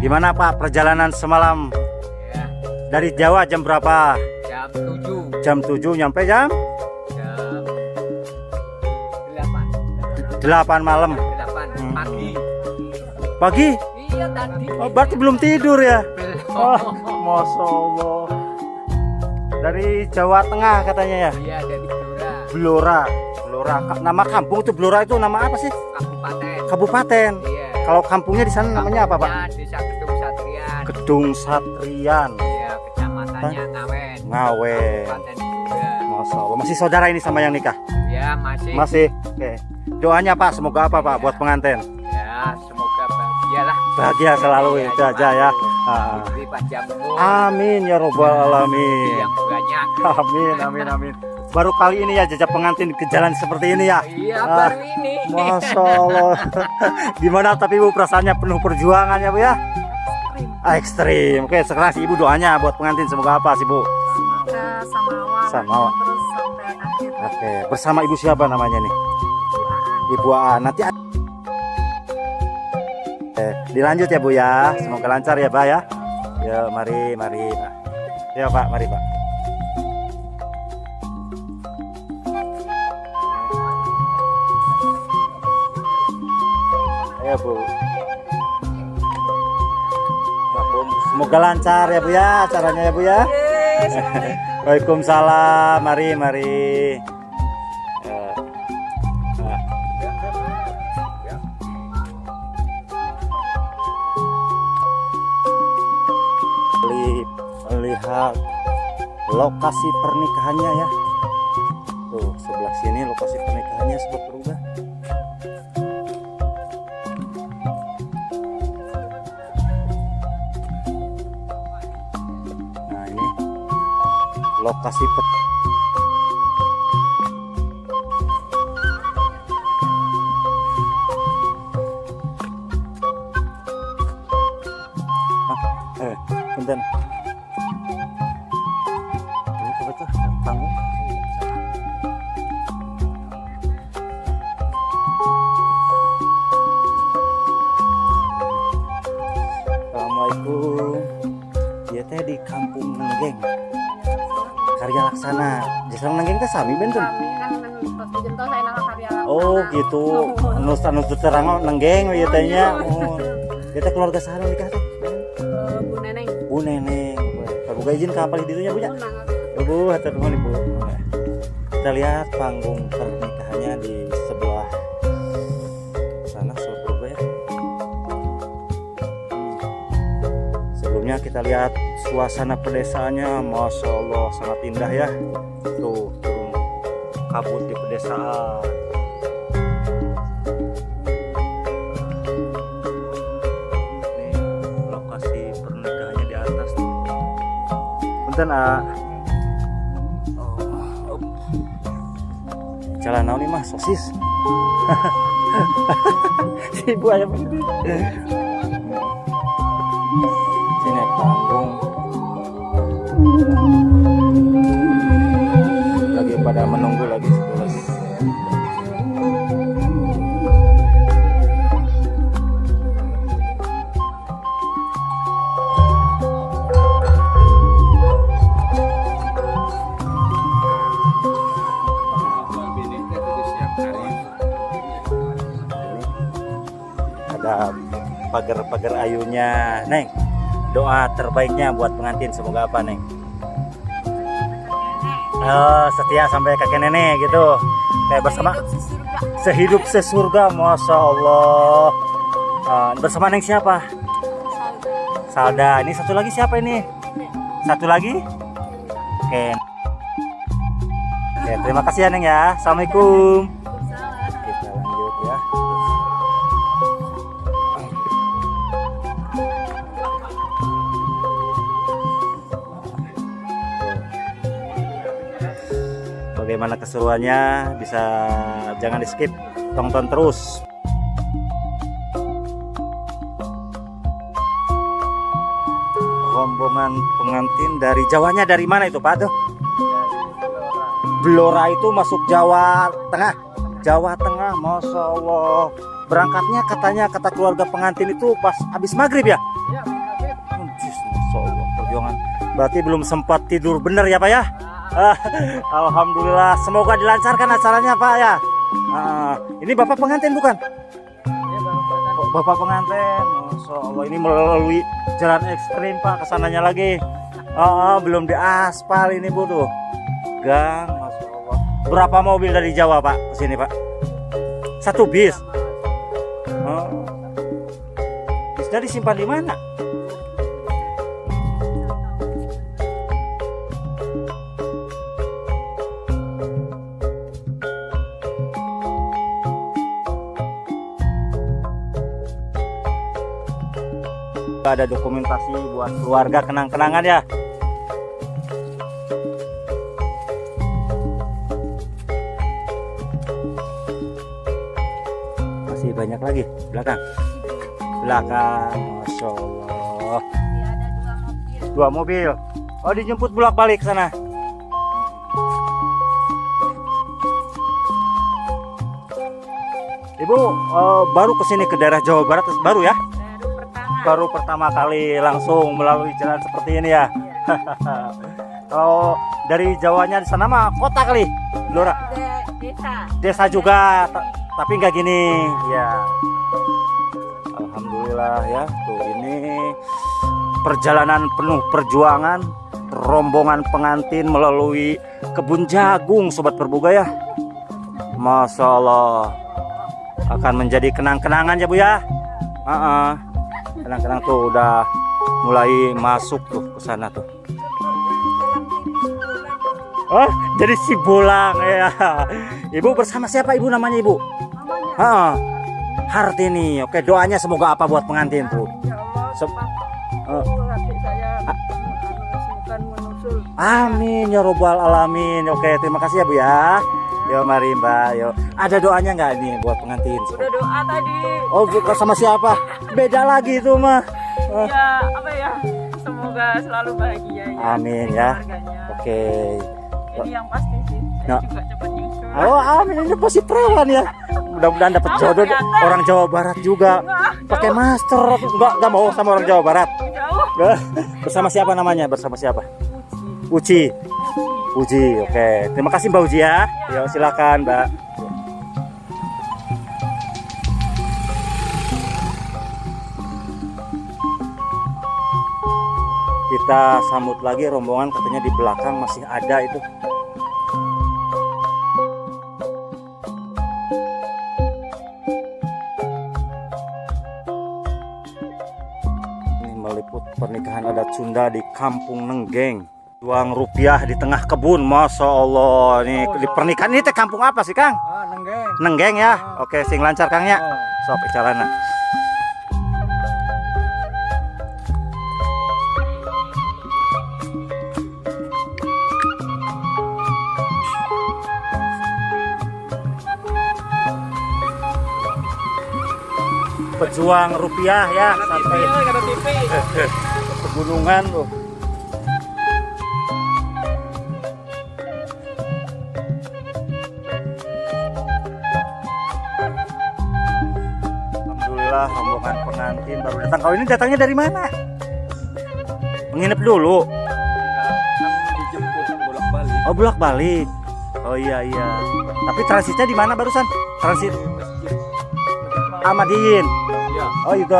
Gimana Pak perjalanan semalam? Ya, Dari Jawa jam berapa? jam 7. Jam 7 nyampe jam Jam 8. 8 malam. 8 pagi. Pagi? Iya tadi. Oh, berarti belum tidur ya? Belum. Oh, Masya Allah. Dari Jawa Tengah katanya ya? Iya dari Blora. Blora. Blora. Nama kampung itu Blora itu nama apa sih? Kabupaten. Kabupaten. Iya. Kalau kampungnya di sana namanya apa, Pak? Kampungnya Desa Gedung Satrian. Gedung Satrian. Iya, kecamatannya Ngawen. Ngawen. Kabupaten juga. Masya Allah. Masih saudara ini sama yang nikah? Ya masih. Masih. Oke. Doanya Pak, semoga apa Pak buat pengantin? Ya semoga bahagialah. Bahagia selalu Iya, itu aja ya. Diberi panjang umur. Amin ya robbal alamin. Yang banyak. Amin amin amin. Baru kali ini ya jajak pengantin ke jalan seperti ini ya. Iya Ah, baru ini. Masya Allah. Gimana tapi Ibu perasaannya penuh perjuangan ya Bu ya? Ekstrim. Oke sekarang si Ibu doanya buat pengantin semoga apa sih Bu? Semoga sama awal Sama awal. terus sampai akhir. Oke bersama Ibu siapa namanya nih? Ibu Aan. Nanti dilanjut ya Bu ya. Semoga lancar ya Pak ya. Ya mari Pak. Ya Pak mari Pak. Ayo Bu. Nah, Bu, semoga lancar ya Bu ya acaranya ya Bu ya. Waalaikumsalam. Mari. Ya. Nah. Melihat lokasi pernikahannya ya. Tuh sebelah sini lokasi pernikahannya sempat berubah. Nah ini lokasi punten. Ini apa tuh? Panggung. Assalamualaikum. Dia teh di Kampung Nenggeng. Karya Laksana. Jasa Nenggeng teh sami benten. Kami kan terus dijemput saya nang karya. Oh gitu. Anu terang Nenggeng ieu teh nya. Oh. Dia teh keluarga saha nikah teh? Bu Neneng. Bu Neneng. Kabuka izin kapal di dinya Bu nya. Bu, hatur nuhun Ibu. Kita lihat panggung pernikahannya di sebelah sana surga ya. Sebelumnya kita lihat suasana pedesaannya, Masya Allah sangat indah ya. Tuh turun kabut di pedesaan. Ini lokasi pernikahannya di atas. Punten jalan naon nih mah sosis. Si Ibu aya begini. Sini panggung. Lagi pada menunggu lagi sebelas. Ada pagar-pagar ayunya. Neng, doa terbaiknya buat pengantin semoga apa Neng? Setia sampai kakek nenek gitu. Kayak bersama sehidup sesurga, Masya Allah. Bersama Neng siapa? Salda. Ini satu lagi siapa ini? Satu lagi? Oke. Oke, terima kasih ya Neng ya. Assalamualaikum. Kita lanjut ya. Bagaimana keseruannya bisa jangan di skip, tonton terus. Rombongan pengantin dari Jawanya dari mana itu Pak tuh? Blora itu masuk Jawa Tengah. Jawa Tengah, Masya Allah. Berangkatnya katanya kata keluarga pengantin itu pas habis maghrib ya? Iya, maghrib. Masya Allah, perjuangan. Berarti belum sempat tidur bener ya Pak ya? Alhamdulillah, semoga dilancarkan acaranya Pak ya. Ini Bapak pengantin bukan? Iya, Bapak pengantin, Masya Allah, ini melalui jalan ekstrim Pak, kesananya lagi. Belum diaspal ini Bu tuh. Gang, Masya Allah. Berapa mobil dari Jawa Pak ke sini Pak? Satu bis. Bisnya disimpan di mana? Ada dokumentasi buat keluarga kenang-kenangan ya. Masih banyak lagi belakang. Masya Allah. Iya, ada 2 mobil. 2 mobil. Oh, dijemput bolak-balik sana. Ibu baru kesini ke daerah Jawa Barat baru ya? Baru pertama kali langsung melalui jalan seperti ini ya. Kalau dari Jawanya di sana mah kota kali, Blora. Desa. Desa juga, tapi nggak gini ya. Alhamdulillah ya. Tuh ini perjalanan penuh perjuangan rombongan pengantin melalui kebun jagung Sobat Berbuga ya. Masya Allah, akan menjadi kenang-kenangan ya Bu ya. Kenang-kenang tuh udah mulai masuk tuh ke sana tuh. Oh, jadi si bolang ya. Ibu bersama siapa Ibu namanya Ibu? Namanya Hartini. Oke, doanya semoga apa buat pengantin tuh? ya Allah, hati saya bukan menusul. Amin ya robbal alamin. Oke, terima kasih ya Bu ya. Yo mari Mbak, yo. Ada doanya nggak nih buat pengantin? Udah doa tadi. Oh, sama siapa? Beda lagi itu mah. Ya, apa ya? Semoga selalu bahagia ya. Amin ya. Keluarganya. Oke. Ini yang pasti sih. Saya Nah. juga cepat nyusul. Oh, amin, ini pasti perawan ya. Mudah-mudahan dapat jodoh orang Jawa Barat juga. Pakai master. Enggak mau sama orang Jawa Barat. Jauh. Bersama siapa namanya? Bersama siapa? Uci. Uji, oke. Terima kasih Mbak Uji ya. Ya, silakan Mbak. Kita sambut lagi rombongan, katanya di belakang masih ada itu. Ini meliput pernikahan adat Sunda di Kampung Nenggeng. Uang rupiah di tengah kebun, Masya Allah. Ini di pernikahan ini teh kampung apa sih Kang? Nenggeng. Nenggeng ya. Oke, sing lancar Kang ya. Sok bicarana. Pejuang rupiah ya sampai pegunungan tuh. Alhamdulillah rombongan pengantin baru datang. Kau ini datangnya dari mana? Menginap dulu. Dijemput bolak-balik. Oh, bolak-balik. Oh iya. Tapi transitnya di mana barusan? Transit Ahmadiyin. Iya. Oh itu.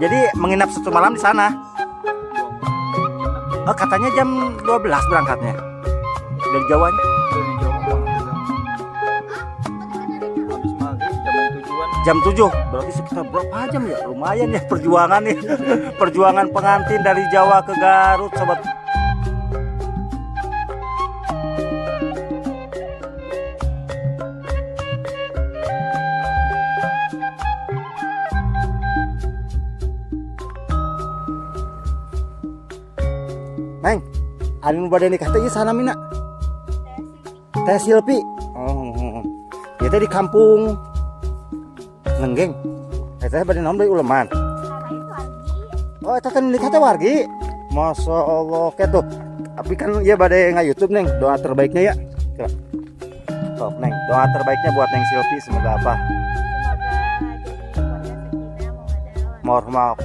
Jadi menginap 1 malam di sana. Oh, katanya jam 12 berangkatnya. Dari Jawanya. Dari Jawa habis maghrib Jam jam 7-an. 7. Berarti sekitar berapa jam ya? Lumayan ya perjuangan nih. Perjuangan pengantin dari Jawa ke Garut, sobat. Neng, ada nu bade nikah teh sana mina. Teh Silpi. Oh. Ya teh di kampung Nenggeng. Teh bade naon deui uleman. Oh, eta kan nikah teh wargi. Masya Allah, oke tuh. Tapi kan ya bade nge-YouTube Neng, doa terbaiknya ya. Coba. Sok Neng, doa terbaiknya buat Neng Silpi semoga apa? Semoga jadi Mohon maaf.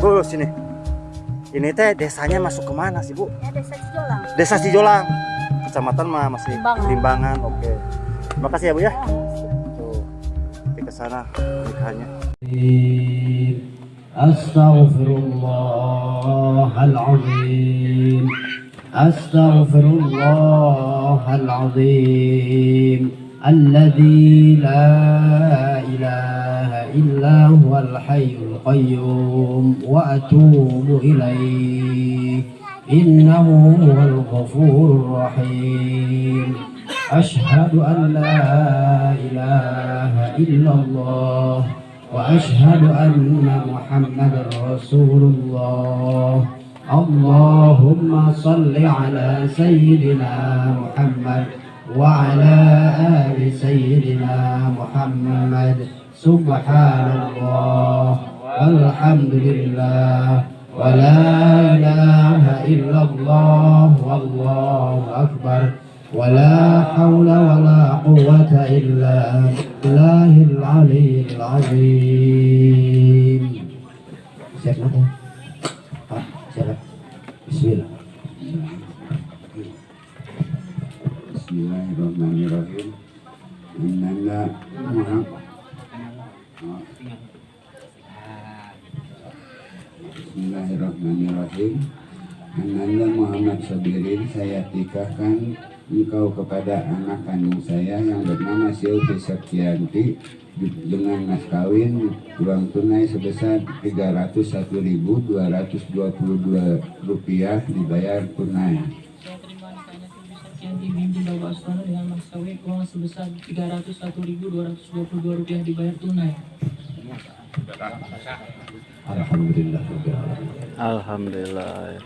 Bu, sini. Ini teh desanya masuk kemana sih, Bu? Ya, Desa Cijolang. Desa Cijolang. Kecamatan mah masih Limbangan. Limbangan. Oke. Terima kasih ya, Bu ya. Oh, Tuh. Nanti ke sana nikahannya. Astaghfirullahaladzim. Astaghfirullahaladzim. Alladzi la ilaha illa huwal hayyul qayyum wa atubu ilaih. Innahu huwal ghafurur rahim. Ashhadu an la ilaha illallah wa ashhadu anna Muhammadar Rasulullah. Allahumma salli ala sayyidina Muhammad wa ala ali sayyidina Muhammad. Subhanallah walhamdulillah wa la ilaha illallah wallahu akbar wa la hawla wa la quwwata illa billahil aliyyil azim. Siap nanti. Pak, siap. Bismillah. Bismillahirrahmanirrahim. Innana Muhammad. Bismillahirrahmanirrahim. Annanda Muhammad Sabirin, saya nikahkan engkau kepada anak kandung saya yang bernama Silvi Septianti dengan mas kawin uang tunai sebesar Rp301.222 dibayar tunai. Saya terima nikahnya Silvi Septianti binti Bapak Aswana dengan mas kawin uang sebesar Rp301.222 dibayar tunai. Alhamdulillah. Alhamdulillah.